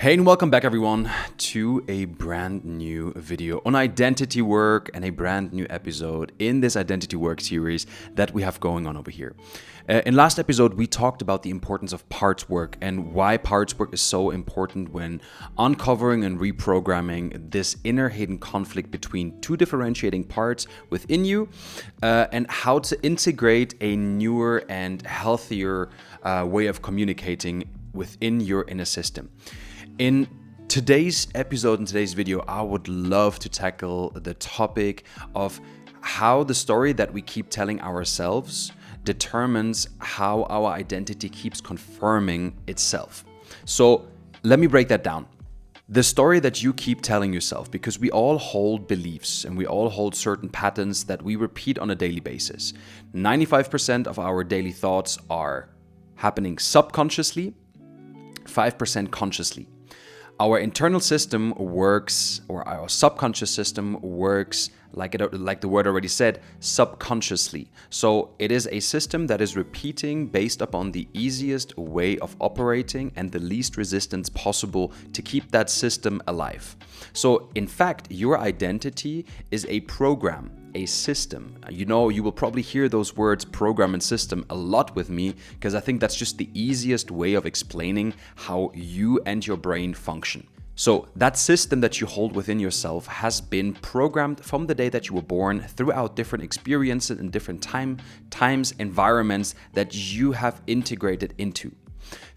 Hey and welcome back everyone to a brand new video on identity work and a brand new episode in this identity work series that we have going on over here. In last episode, we talked about the importance of parts work and why parts work is so important when uncovering and reprogramming this inner hidden conflict between two differentiating parts within you and how to integrate a newer and healthier way of communicating within your inner system. In today's episode, in today's video, I would love to tackle the topic of how the story that we keep telling ourselves determines how our identity keeps confirming itself. So let me break that down. The story that you keep telling yourself, because we all hold beliefs and we all hold certain patterns that we repeat on a daily basis. 95% of our daily thoughts are happening subconsciously, 5% consciously. Our internal system works, or our subconscious system works, like the word already said, subconsciously. So it is a system that is repeating based upon the easiest way of operating and the least resistance possible to keep that system alive. So in fact, your identity is a program, a system. You know, you will probably hear those words program and system a lot with me because I think that's just the easiest way of explaining how you and your brain function. So that system that you hold within yourself has been programmed from the day that you were born throughout different experiences and different times, environments that you have integrated into.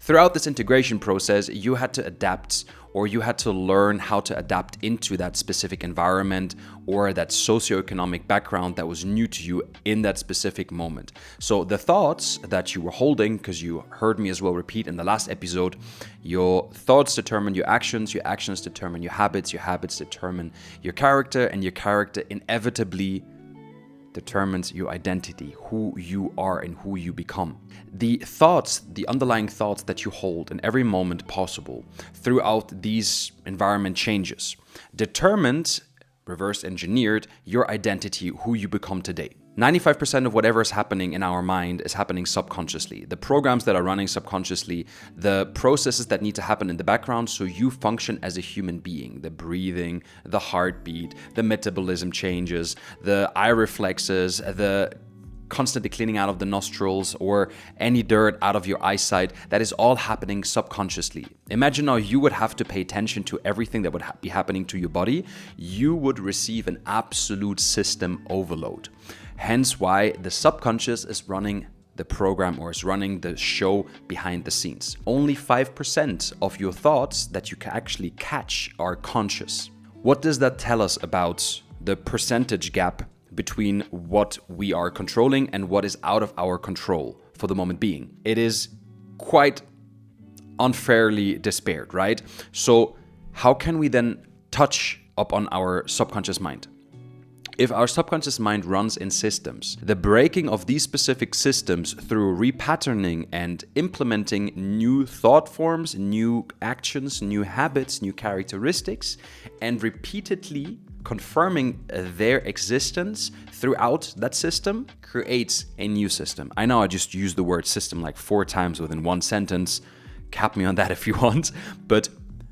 Throughout this integration process, you had to adapt, or you had to learn how to adapt into that specific environment or that socioeconomic background that was new to you in that specific moment. So the thoughts that you were holding, because you heard me as well repeat in the last episode, your thoughts determine your actions determine your habits determine your character, and your character inevitably determines your identity, who you are and who you become. The thoughts, the underlying thoughts that you hold in every moment possible throughout these environment changes determined, reverse engineered, your identity, who you become today. 95% of whatever is happening in our mind is happening subconsciously. The programs that are running subconsciously, the processes that need to happen in the background so you function as a human being, the breathing, the heartbeat, the metabolism changes, the eye reflexes, the constantly cleaning out of the nostrils or any dirt out of your eyesight, that is all happening subconsciously. Imagine now you would have to pay attention to everything that would be happening to your body. You would receive an absolute system overload. Hence why the subconscious is running the program or is running the show behind the scenes. Only 5% of your thoughts that you can actually catch are conscious. What does that tell us about the percentage gap between what we are controlling and what is out of our control for the moment being? It is quite unfairly disparate, right? So how can we then touch upon our subconscious mind? If our subconscious mind runs in systems, the breaking of these specific systems through repatterning and implementing new thought forms, new actions, new habits, new characteristics, and repeatedly confirming their existence throughout that system creates a new system. I know I just used the word system like 4 times within one sentence. Cap me on that if you want. But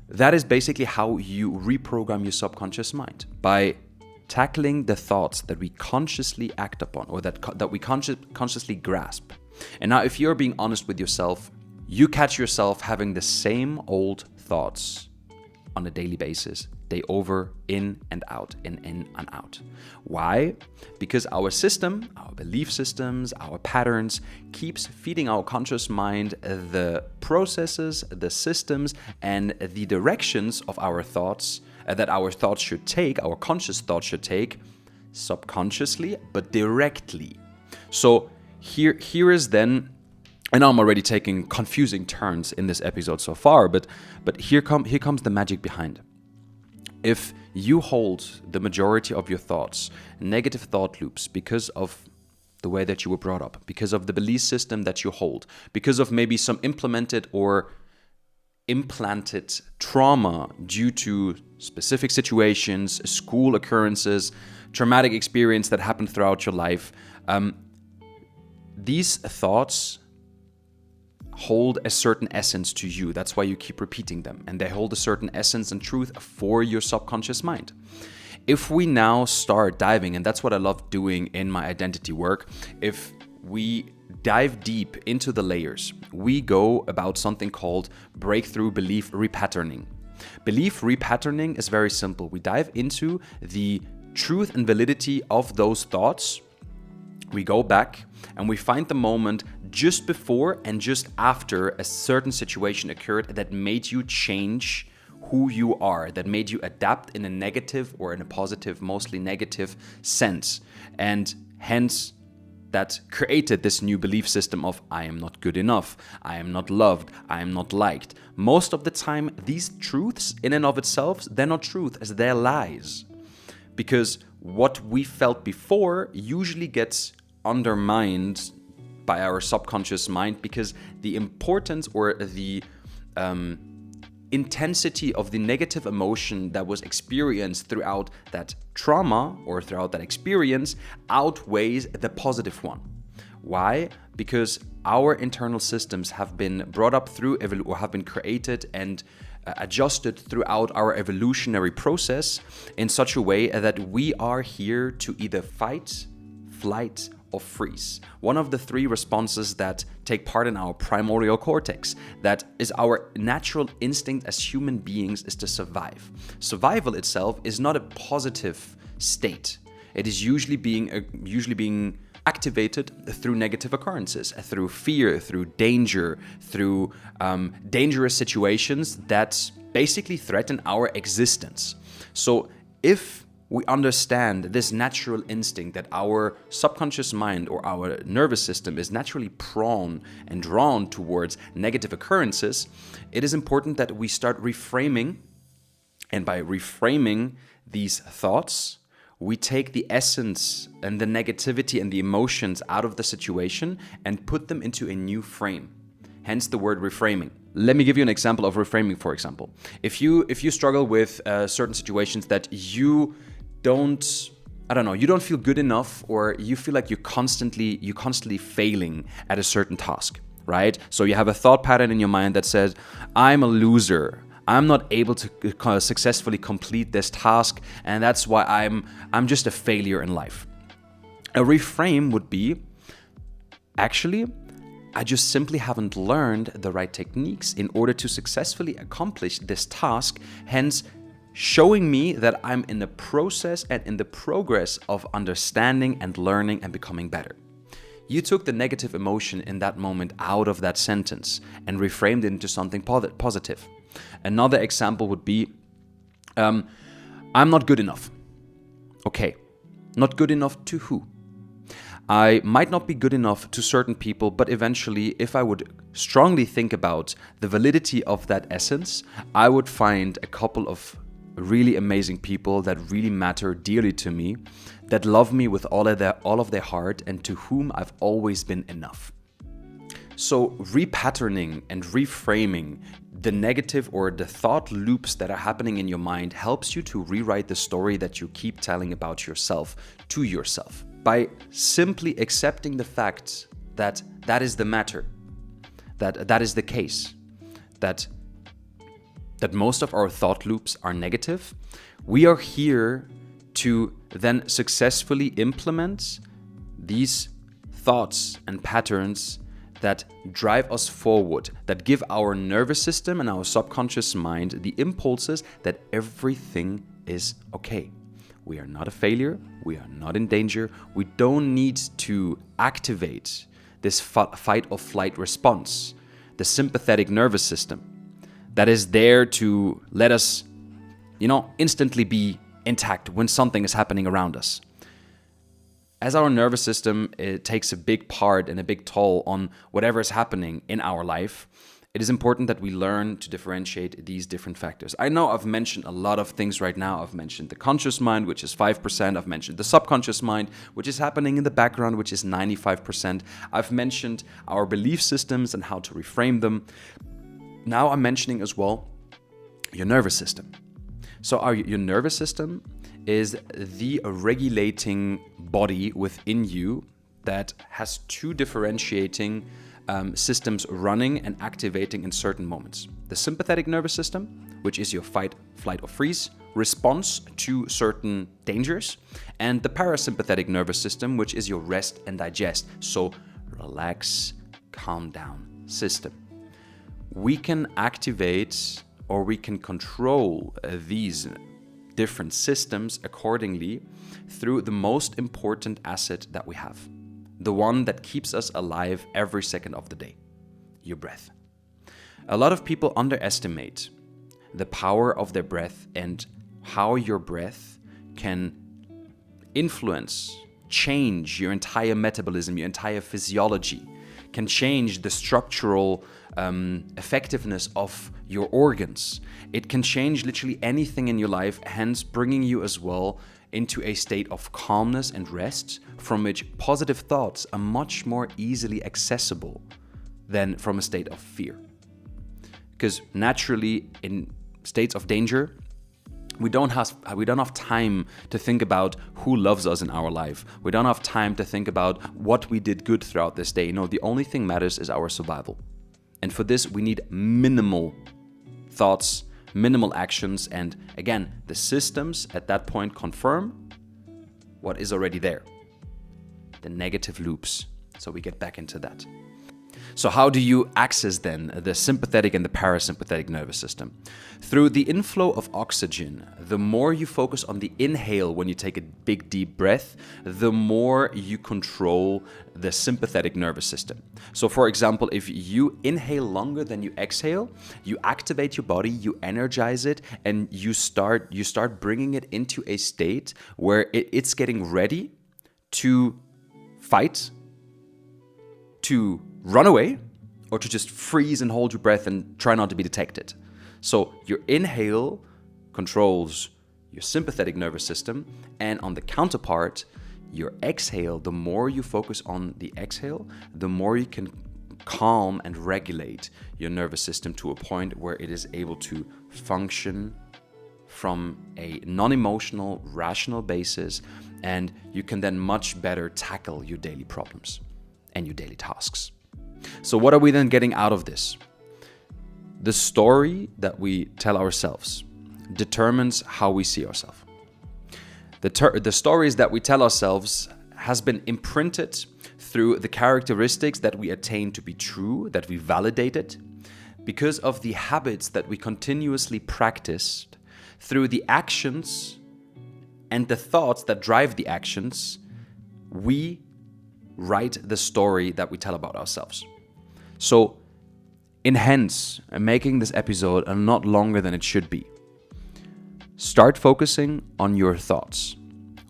that is basically how you reprogram your subconscious mind, by tackling the thoughts that we consciously act upon or that we consciously grasp. And now if you're being honest with yourself, you catch yourself having the same old thoughts on a daily basis, day over, in and out, in and out. Why? Because our system, our belief systems, our patterns keeps feeding our conscious mind the processes, the systems, and the directions of our thoughts that our thoughts should take, our conscious thoughts should take, subconsciously, but directly. So here is then, and I'm already taking confusing turns in this episode so far, but here comes the magic behind. If you hold the majority of your thoughts, negative thought loops, because of the way that you were brought up, because of the belief system that you hold, because of maybe some implemented or implanted trauma due to specific situations, school occurrences, traumatic experience that happened throughout your life, these thoughts hold a certain essence to you. That's why you keep repeating them. And they hold a certain essence and truth for your subconscious mind. If we now start diving, and that's what I love doing in my identity work, if we dive deep into the layers, we go about something called breakthrough belief repatterning. Belief repatterning is very simple. We dive into the truth and validity of those thoughts. We go back and we find the moment just before and just after a certain situation occurred that made you change who you are, that made you adapt in a negative or in a positive, mostly negative sense. And hence, that created this new belief system of I am not good enough, I am not loved, I am not liked. Most of the time, these truths in and of itself, they're not truth, as they're lies. Because what we felt before usually gets undermined by our subconscious mind, because the importance or the intensity of the negative emotion that was experienced throughout that trauma or throughout that experience outweighs the positive one. Why? Because our internal systems have been brought up through or have been created and adjusted throughout our evolutionary process in such a way that we are here to either fight, flight, or freeze. One of the three responses that take part in our primordial cortex, that is our natural instinct as human beings, is to survive. Survival itself is not a positive state. It is usually being activated through negative occurrences, through fear, through danger, through dangerous situations that basically threaten our existence. So if we understand this natural instinct that our subconscious mind or our nervous system is naturally prone and drawn towards negative occurrences, it is important that we start reframing. And by reframing these thoughts, we take the essence and the negativity and the emotions out of the situation and put them into a new frame. Hence the word reframing. Let me give you an example of reframing, for example. If you struggle with certain situations that you don't feel good enough, or you feel like you're constantly failing at a certain task, right? So you have a thought pattern in your mind that says, I'm a loser. I'm not able to successfully complete this task, and that's why I'm just a failure in life. A reframe would be, actually, I just simply haven't learned the right techniques in order to successfully accomplish this task, hence showing me that I'm in the process and in the progress of understanding and learning and becoming better. You took the negative emotion in that moment out of that sentence and reframed it into something positive. Another example would be, I'm not good enough. Okay, not good enough to who? I might not be good enough to certain people, but eventually, if I would strongly think about the validity of that essence, I would find a couple of really amazing people that really matter dearly to me, that love me with all of their heart, and to whom I've always been enough. So repatterning and reframing the negative or the thought loops that are happening in your mind helps you to rewrite the story that you keep telling about yourself to yourself. By simply accepting the fact that that is the matter, that is the case, that most of our thought loops are negative, we are here to then successfully implement these thoughts and patterns that drive us forward, that give our nervous system and our subconscious mind the impulses that everything is okay. We are not a failure, we are not in danger, we don't need to activate this fight or flight response, the sympathetic nervous system that is there to let us, instantly be intact when something is happening around us. As our nervous system, it takes a big part and a big toll on whatever is happening in our life, it is important that we learn to differentiate these different factors. I know I've mentioned a lot of things right now. I've mentioned the conscious mind, which is 5%. I've mentioned the subconscious mind, which is happening in the background, which is 95%. I've mentioned our belief systems and how to reframe them. Now I'm mentioning as well your nervous system. So your nervous system is the regulating body within you that has two differentiating systems running and activating in certain moments. The sympathetic nervous system, which is your fight, flight, or freeze response to certain dangers, and the parasympathetic nervous system, which is your rest and digest, so relax, calm down system. We can activate or we can control these different systems accordingly through the most important asset that we have, the one that keeps us alive every second of the day, your breath. A lot of people underestimate the power of their breath and how your breath can influence, change your entire metabolism, your entire physiology, can change the structural effectiveness of your organs. It can change literally anything in your life, hence bringing you as well into a state of calmness and rest, from which positive thoughts are much more easily accessible than from a state of fear. Because naturally, in states of danger, we don't have time to think about who loves us in our life. We don't have time to think about what we did good throughout this day. No, the only thing matters is our survival. And for this, we need minimal thoughts, minimal actions, and again, the systems at that point confirm what is already there. The negative loops. So we get back into that. So how do you access then the sympathetic and the parasympathetic nervous system? Through the inflow of oxygen. The more you focus on the inhale when you take a big deep breath, the more you control the sympathetic nervous system. So for example, if you inhale longer than you exhale, you activate your body, you energize it, and you start bringing it into a state where it's getting ready to fight, to run away, or to just freeze and hold your breath and try not to be detected. So your inhale controls your sympathetic nervous system, and on the counterpart, your exhale, the more you focus on the exhale, the more you can calm and regulate your nervous system to a point where it is able to function from a non-emotional, rational basis, and you can then much better tackle your daily problems and your daily tasks. So what are we then getting out of this? The story that we tell ourselves determines how we see ourselves. The stories that we tell ourselves has been imprinted through the characteristics that we attain to be true, that we validated, because of the habits that we continuously practiced, through the actions and the thoughts that drive the actions. We write the story that we tell about ourselves. So, hence, making this episode a lot longer than it should be. Start focusing on your thoughts.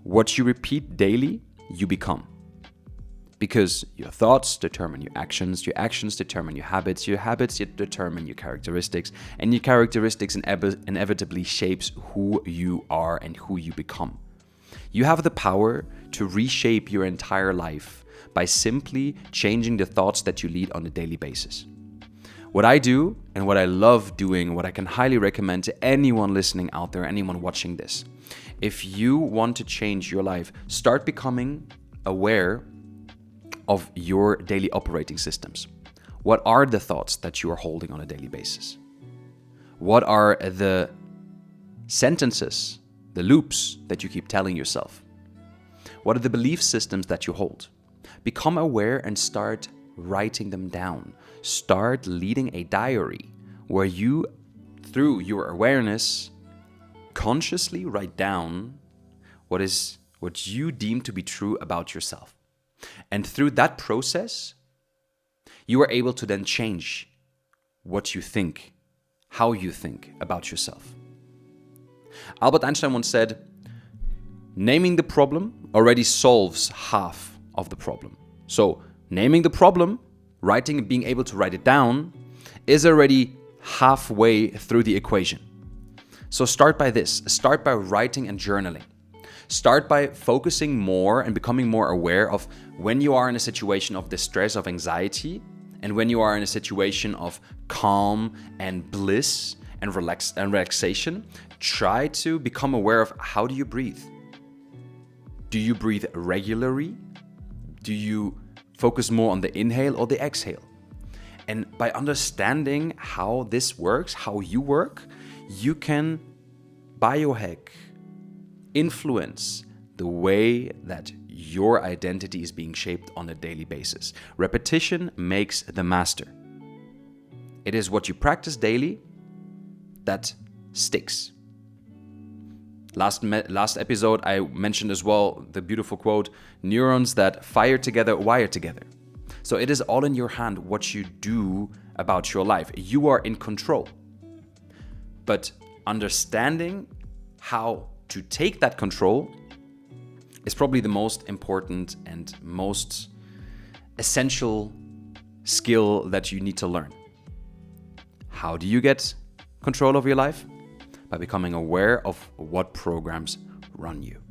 What you repeat daily, you become. Because your thoughts determine your actions determine your habits determine your characteristics, and your characteristics inevitably shapes who you are and who you become. You have the power to reshape your entire life by simply changing the thoughts that you lead on a daily basis. What I do and what I love doing, what I can highly recommend to anyone listening out there, anyone watching this, if you want to change your life, start becoming aware of your daily operating systems. What are the thoughts that you are holding on a daily basis? What are the sentences, the loops that you keep telling yourself? What are the belief systems that you hold? Become aware and start writing them down. Start leading a diary where you, through your awareness, consciously write down what you deem to be true about yourself. And through that process, you are able to then change what you think, how you think about yourself. Albert Einstein once said, naming the problem already solves half of the problem. So, naming the problem, being able to write it down, is already halfway through the equation. So start by this. Start by writing and journaling. Start by focusing more and becoming more aware of when you are in a situation of distress, of anxiety, and when you are in a situation of calm and bliss and relaxation. Try to become aware of how do you breathe. Do you breathe regularly? Do you focus more on the inhale or the exhale? And by understanding how this works, how you work, you can biohack, influence the way that your identity is being shaped on a daily basis. Repetition makes the master. It is what you practice daily that sticks. Last episode, I mentioned as well the beautiful quote, neurons that fire together, wire together. So it is all in your hand what you do about your life. You are in control. But understanding how to take that control is probably the most important and most essential skill that you need to learn. How do you get control of your life? By becoming aware of what programs run you.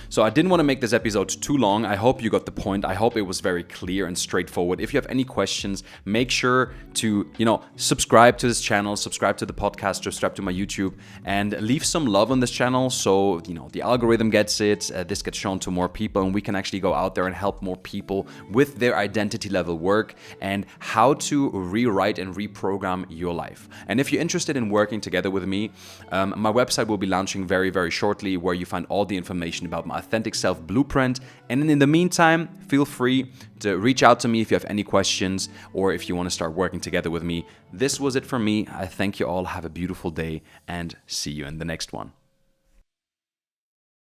So I didn't want to make this episode too long. I hope you got the point. I hope it was very clear and straightforward. If you have any questions, make sure to, subscribe to this channel, subscribe to the podcast, subscribe to my YouTube, and leave some love on this channel so, the algorithm gets it, this gets shown to more people, and we can actually go out there and help more people with their identity level work and how to rewrite and reprogram your life. And if you're interested in working together with me, my website will be launching very, very shortly, where you find all the information about my authentic self blueprint. And in the meantime, feel free to reach out to me if you have any questions or if you want to start working together with me. This was it from me. I thank you all. Have a beautiful day and see you in the next one.